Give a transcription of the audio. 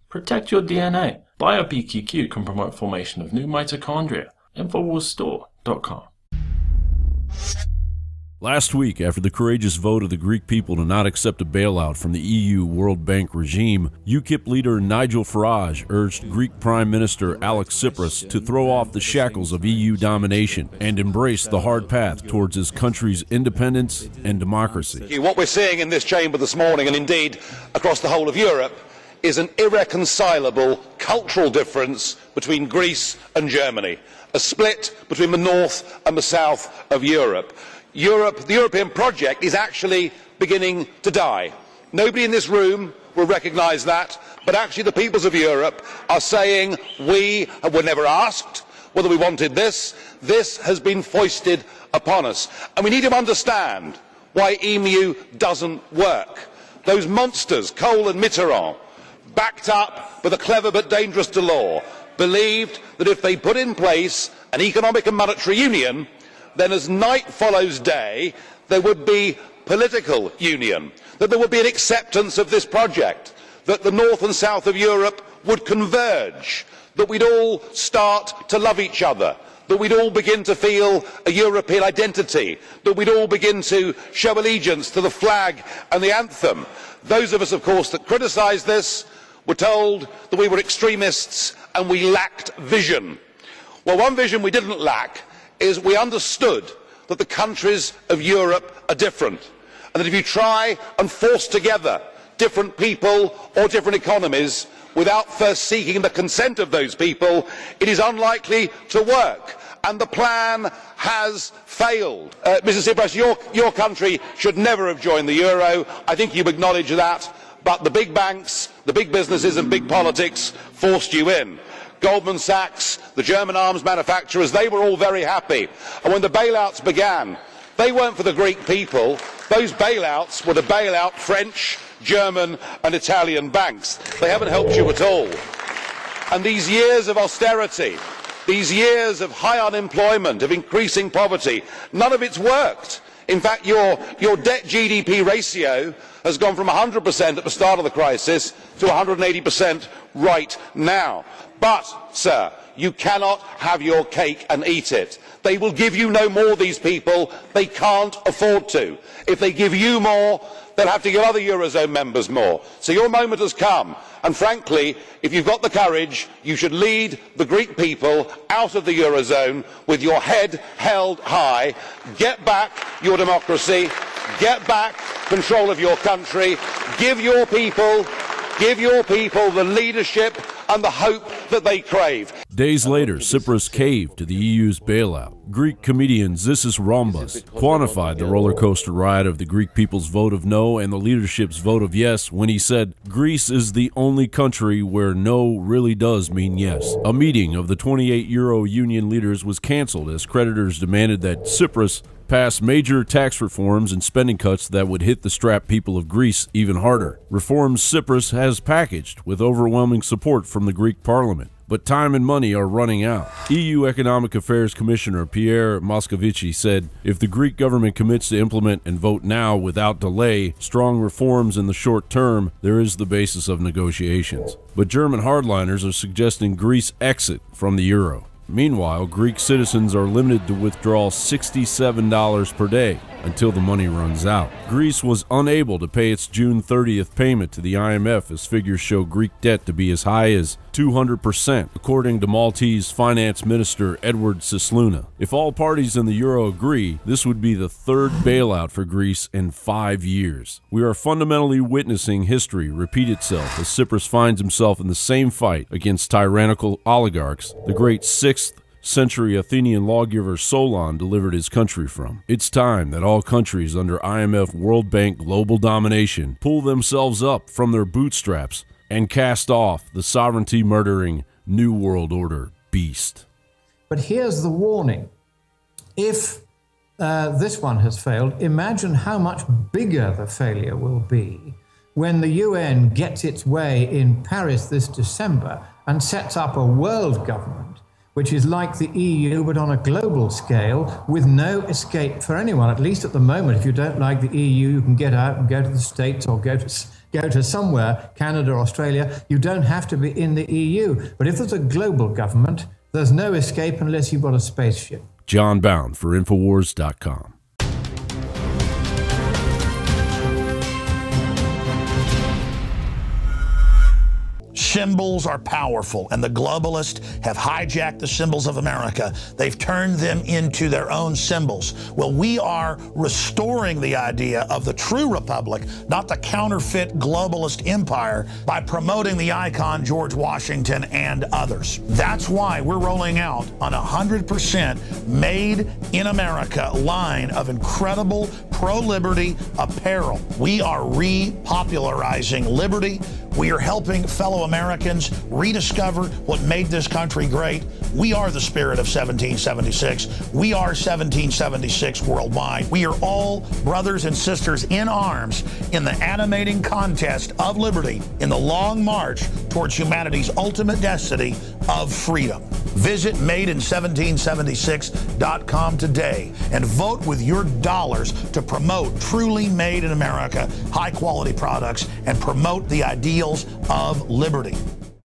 Protect your DNA. BioPQQ can promote formation of new mitochondria. Infowarsstore.com. Last week, after the courageous vote of the Greek people to not accept a bailout from the EU World Bank regime, UKIP leader Nigel Farage urged Greek Prime Minister Alex Tsipras to throw off the shackles of EU domination and embrace the hard path towards his country's independence and democracy. What we're seeing in this chamber this morning, and indeed across the whole of Europe, is an irreconcilable cultural difference between Greece and Germany, a split between the north and the south of Europe. The European project is actually beginning to die. Nobody in this room will recognise that, but actually the peoples of Europe are saying we were never asked whether we wanted this. This has been foisted upon us. And we need to understand why EMU doesn't work. Those monsters, Kohl and Mitterrand, backed up with a clever but dangerous Delors, believed that if they put in place an economic and monetary union, then as night follows day, there would be political union, that there would be an acceptance of this project, that the north and south of Europe would converge, that we'd all start to love each other, that we'd all begin to feel a European identity, that we'd all begin to show allegiance to the flag and the anthem. Those of us, of course, that criticised this were told that we were extremists and we lacked vision. Well, one vision we didn't lack is we understood that the countries of Europe are different, and that if you try and force together different people or different economies without first seeking the consent of those people, it is unlikely to work. And the plan has failed. Mr Tsipras, your country should never have joined the euro. I think you acknowledge that, but the big banks, the big businesses and big politics forced you in. Goldman Sachs, the German arms manufacturers, they were all very happy. And when the bailouts began, they weren't for the Greek people. Those bailouts were to bail out French, German and Italian banks. They haven't helped you at all. And these years of austerity, these years of high unemployment, of increasing poverty, none of it's worked. In fact, your debt GDP ratio has gone from 100% at the start of the crisis to 180% right now. But, sir, you cannot have your cake and eat it. They will give you no more, these people. They can't afford to. If they give you more, they'll have to give other Eurozone members more. So your moment has come. And frankly, if you've got the courage, you should lead the Greek people out of the Eurozone with your head held high. Get back your democracy. Get back control of your country. Give your people the leadership and the hope that they crave. Days later, Tsipras caved to the EU's bailout. Greek comedian Zissis Roumbos quantified the roller coaster ride of the Greek people's vote of no and the leadership's vote of yes when he said, "Greece is the only country where no really does mean yes." A meeting of the 28 Euro Union leaders was cancelled as creditors demanded that Tsipras pass major tax reforms and spending cuts that would hit the strapped people of Greece even harder. Reforms Tsipras has packaged with overwhelming support from the Greek parliament. But time and money are running out. EU Economic Affairs Commissioner Pierre Moscovici said, if the Greek government commits to implement and vote now without delay strong reforms in the short term, there is the basis of negotiations. But German hardliners are suggesting Greece exit from the euro. Meanwhile, Greek citizens are limited to withdraw $67 per day until the money runs out. Greece was unable to pay its June 30th payment to the IMF as figures show Greek debt to be as high as 200%, according to Maltese Finance Minister Edward Sisluna. If all parties in the euro agree, this would be the third bailout for Greece in 5 years. We are fundamentally witnessing history repeat itself as Tsipras finds himself in the same fight against tyrannical oligarchs the great 6th century Athenian lawgiver Solon delivered his country from. It's time that all countries under IMF World Bank global domination pull themselves up from their bootstraps and cast off the sovereignty-murdering New World Order beast. But here's the warning. If this one has failed, imagine how much bigger the failure will be when the UN gets its way in Paris this December and sets up a world government which is like the EU but on a global scale with no escape for anyone. At least at the moment, if you don't like the EU, you can get out and go to the States or go to go to somewhere, Canada, Australia. You don't have to be in the EU. But if there's a global government, there's no escape unless you've got a spaceship. John Bound for Infowars.com. Symbols are powerful, and the globalists have hijacked the symbols of America. They've turned them into their own symbols. Well, we are restoring the idea of the true republic, not the counterfeit globalist empire, by promoting the icon George Washington and others. That's why we're rolling out an 100% made in America line of incredible pro-liberty apparel. We are repopularizing liberty. We are helping fellow Americans rediscover what made this country great. We are the spirit of 1776. We are 1776 worldwide. We are all brothers and sisters in arms in the animating contest of liberty in the long march towards humanity's ultimate destiny of freedom. Visit madein1776.com today and vote with your dollars to promote truly made in America, high quality products, and promote the ideals of liberty.